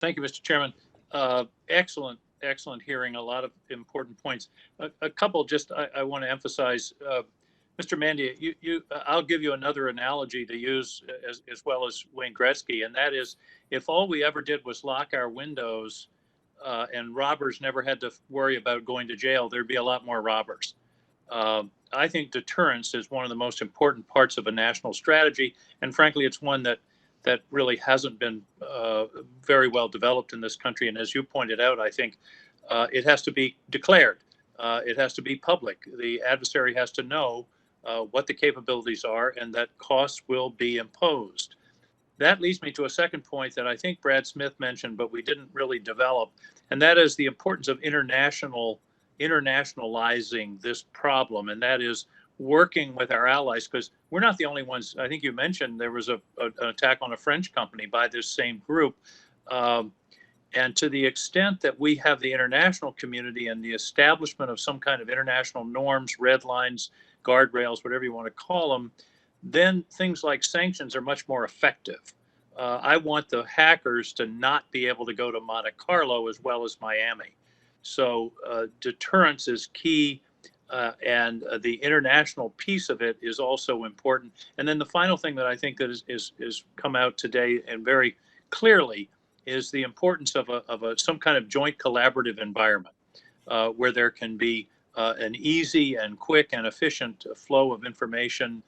Thank you, Mr. Chairman. Excellent hearing. A lot of important points. A couple just I want to emphasize. Mr. Mandia, I'll give you another analogy to use as well as Wayne Gretzky, and that is if all we ever did was lock our windows and robbers never had to worry about going to jail, there'd be a lot more robbers. I think deterrence is one of the most important parts of a national strategy, and frankly, it's one that really hasn't been very well developed in this country. And as you pointed out, I think it has to be declared. It has to be public. The adversary has to know what the capabilities are and that costs will be imposed. That leads me to a second point that I think Brad Smith mentioned, but we didn't really develop, and that is the importance of internationalizing this problem, and that is working with our allies, because we're not the only ones. I think you mentioned there was an attack on a French company by this same group. And to the extent that we have the international community and the establishment of some kind of international norms, red lines, guardrails, whatever you want to call them, then things like sanctions are much more effective. I want the hackers to not be able to go to Monte Carlo as well as Miami. So deterrence is key, and the international piece of it is also important. And then the final thing that I think that is come out today and very clearly is the importance of some kind of joint collaborative environment where there can be an easy and quick and efficient flow of information.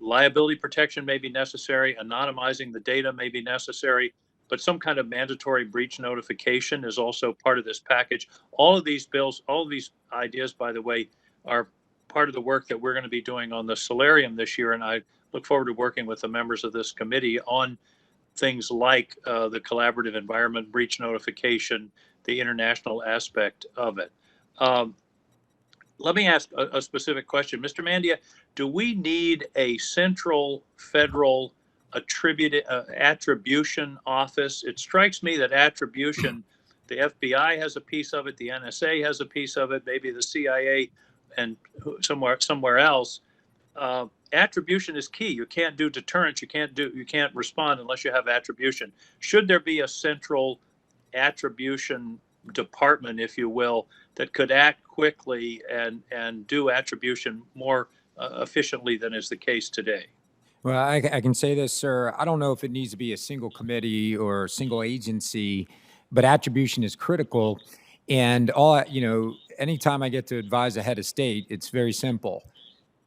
Liability protection may be necessary, anonymizing the data may be necessary, but some kind of mandatory breach notification is also part of this package. All of these bills, all of these ideas, by the way, are part of the work that we're going to be doing on the Solarium this year, and I look forward to working with the members of this committee on things like the collaborative environment, breach notification, the international aspect of it. Let me ask a specific question. Mr. Mandia, do we need a central federal attribution office? It strikes me that attribution, the FBI has a piece of it, the NSA has a piece of it, maybe the CIA and somewhere else. Attribution is key. You can't do deterrence. You can't respond unless you have attribution. Should there be a central attribution department, if you will, that could act quickly and do attribution more efficiently than is the case today? Well, I can say this, sir. I don't know if it needs to be a single committee or a single agency, but attribution is critical. And anytime I get to advise a head of state, it's very simple.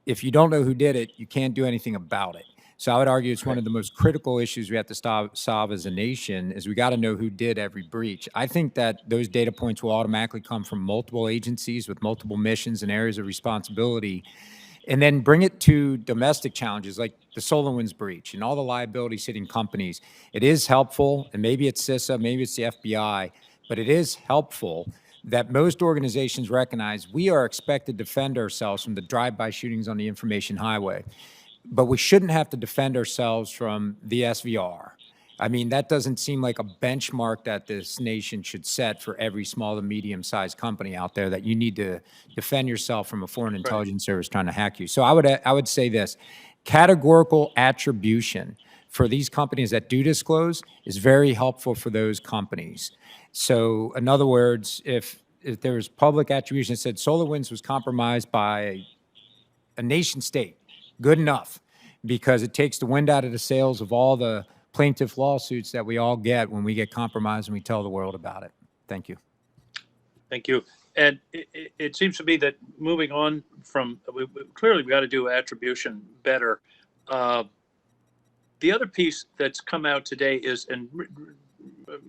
If you don't know who did it, you can't do anything about it. So I would argue it's one of the most critical issues we have to solve as a nation is we got to know who did every breach. I think that those data points will automatically come from multiple agencies with multiple missions and areas of responsibility, and then bring it to domestic challenges like the SolarWinds breach and all the liabilities hitting companies. It is helpful, and maybe it's CISA, maybe it's the FBI, but it is helpful that most organizations recognize we are expected to defend ourselves from the drive-by shootings on the information highway. But we shouldn't have to defend ourselves from the SVR. I mean, that doesn't seem like a benchmark that this nation should set for every small to medium-sized company out there, that you need to defend yourself from a foreign intelligence service trying to hack you. So I would say this: categorical attribution for these companies that do disclose is very helpful for those companies. So in other words, if there was public attribution that said SolarWinds was compromised by a nation state, good enough, because it takes the wind out of the sails of all the plaintiff lawsuits that we all get when we get compromised and we tell the world about it. Thank you. Thank you. And it seems to me that moving on from, clearly we got to do attribution better. The other piece that's come out today is, and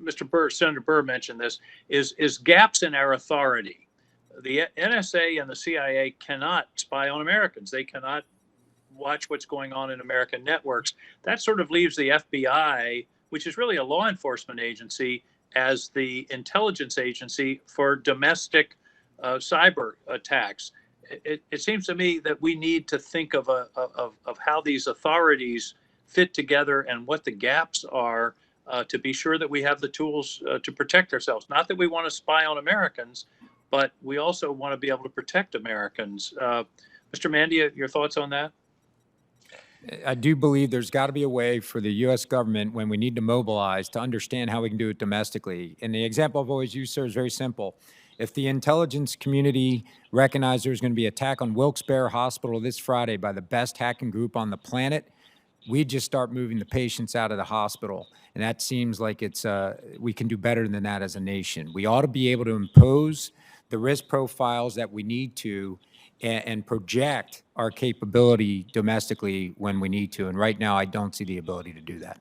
Mr. Burr, Senator Burr mentioned this, is gaps in our authority. The NSA and the CIA cannot spy on Americans. They cannot watch what's going on in American networks. That sort of leaves the FBI, which is really a law enforcement agency, as the intelligence agency for domestic cyber attacks. It seems to me that we need to think of how these authorities fit together and what the gaps are to be sure that we have the tools to protect ourselves. Not that we want to spy on Americans, but we also want to be able to protect Americans. Mr. Mandia, your thoughts on that? I do believe there's got to be a way for the U.S. government, when we need to mobilize, to understand how we can do it domestically. And the example I've always used, sir, is very simple. If the intelligence community recognized there's going to be an attack on Wilkes-Barre Hospital this Friday by the best hacking group on the planet, we'd just start moving the patients out of the hospital. And that seems like we can do better than that as a nation. We ought to be able to impose the risk profiles that we need to and project our capability domestically when we need to. And right now, I don't see the ability to do that.